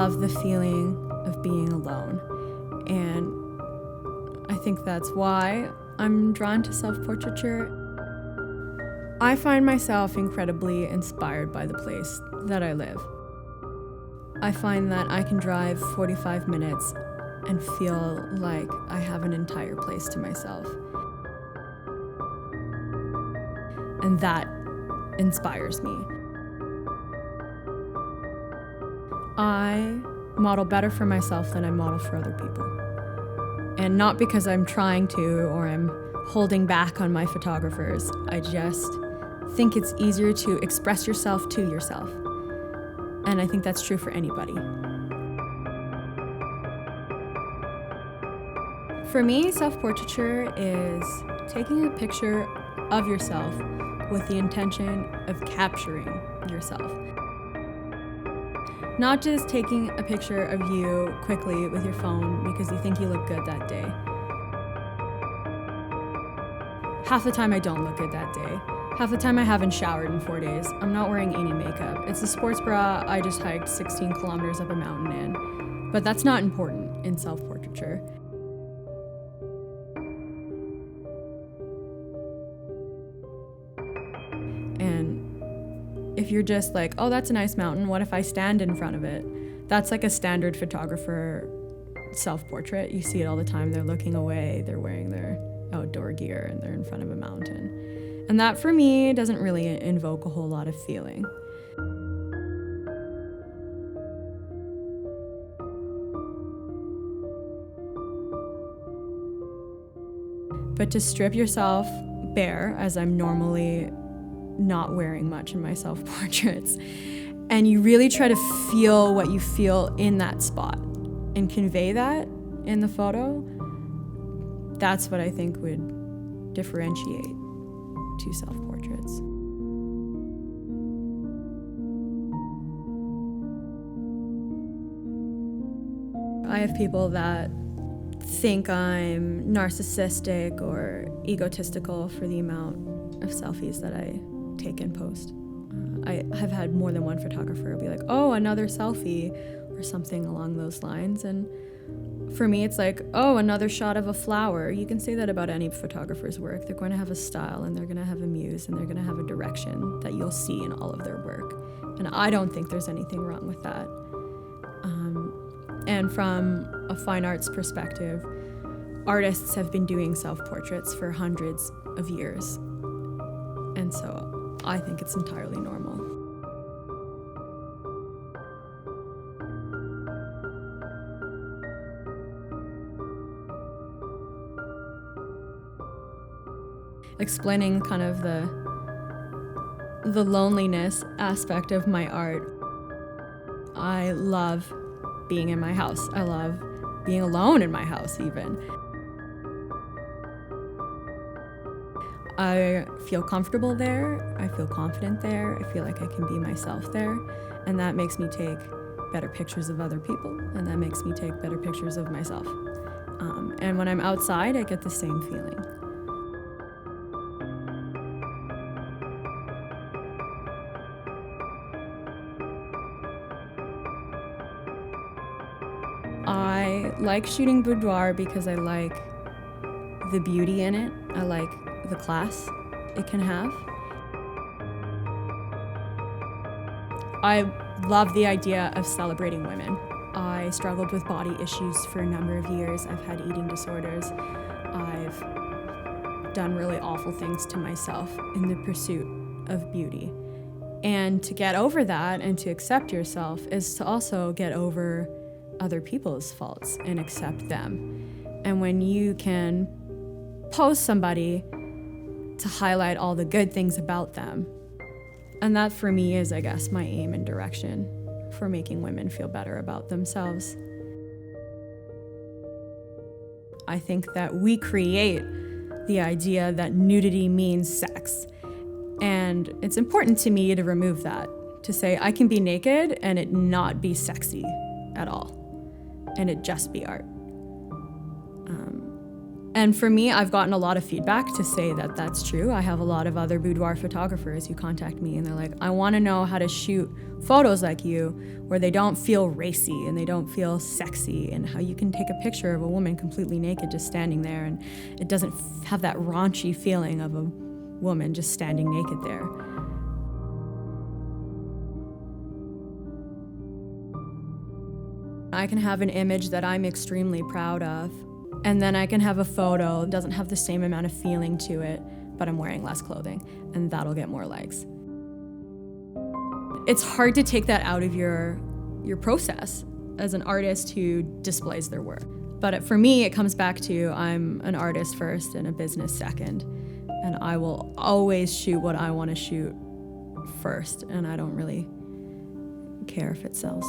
love the feeling of being alone. And I think that's why I'm drawn to self-portraiture. I find myself incredibly inspired by the place that I live. I find that I can drive 45 minutes and feel like I have an entire place to myself. And that inspires me. I model better for myself than I model for other people. And not because I'm trying to or I'm holding back on my photographers. I just think it's easier to express yourself to yourself. And I think that's true for anybody. For me, self-portraiture is taking a picture of yourself with the intention of capturing yourself. Not just taking a picture of you quickly with your phone because you think you look good that day. Half the time I don't look good that day. Half the time I haven't showered in 4 days. I'm not wearing any makeup. It's a sports bra I just hiked 16 kilometers up a mountain in. But that's not important in self-portraiture. And if you're just like, oh, that's a nice mountain, what if I stand in front of it? That's like a standard photographer self-portrait. You see it all the time. They're looking away, they're wearing their outdoor gear, and they're in front of a mountain. And that, for me, doesn't really invoke a whole lot of feeling. But to strip yourself bare, as I'm normally not wearing much in my self-portraits, and you really try to feel what you feel in that spot and convey that in the photo, that's what I think would differentiate two self-portraits. I have people that think I'm narcissistic or egotistical for the amount of selfies that I take and post. I have had more than one photographer be like, oh, another selfie, or something along those lines. And for me, it's like, oh, another shot of a flower. You can say that about any photographer's work. They're going to have a style, and they're going to have a muse, and they're going to have a direction that you'll see in all of their work. And I don't think there's anything wrong with that. And from a fine arts perspective, artists have been doing self-portraits for hundreds of years. And so I think it's entirely normal. Explaining kind of the loneliness aspect of my art. I love being in my house. I love being alone in my house even. I feel comfortable there. I feel confident there. I feel like I can be myself there. And that makes me take better pictures of other people. And that makes me take better pictures of myself. And when I'm outside, I get the same feeling. I like shooting boudoir because I like the beauty in it. I like the class it can have. I love the idea of celebrating women. I struggled with body issues for a number of years. I've had eating disorders. I've done really awful things to myself in the pursuit of beauty. And to get over that and to accept yourself is to also get over other people's faults and accept them. And when you can post somebody to highlight all the good things about them, and that for me is, I guess, my aim and direction for making women feel better about themselves. I think that we create the idea that nudity means sex. And it's important to me to remove that, to say I can be naked and it not be sexy at all. And it just be art. And for me, I've gotten a lot of feedback to say that that's true. I have a lot of other boudoir photographers who contact me and they're like, I want to know how to shoot photos like you where they don't feel racy and they don't feel sexy, and how you can take a picture of a woman completely naked just standing there and it doesn't have that raunchy feeling of a woman just standing naked there. I can have an image that I'm extremely proud of, and then I can have a photo that doesn't have the same amount of feeling to it, but I'm wearing less clothing, and that'll get more likes. It's hard to take that out of your process as an artist who displays their work. But for me, it comes back to I'm an artist first and a business second, and I will always shoot what I want to shoot first, and I don't really care if it sells.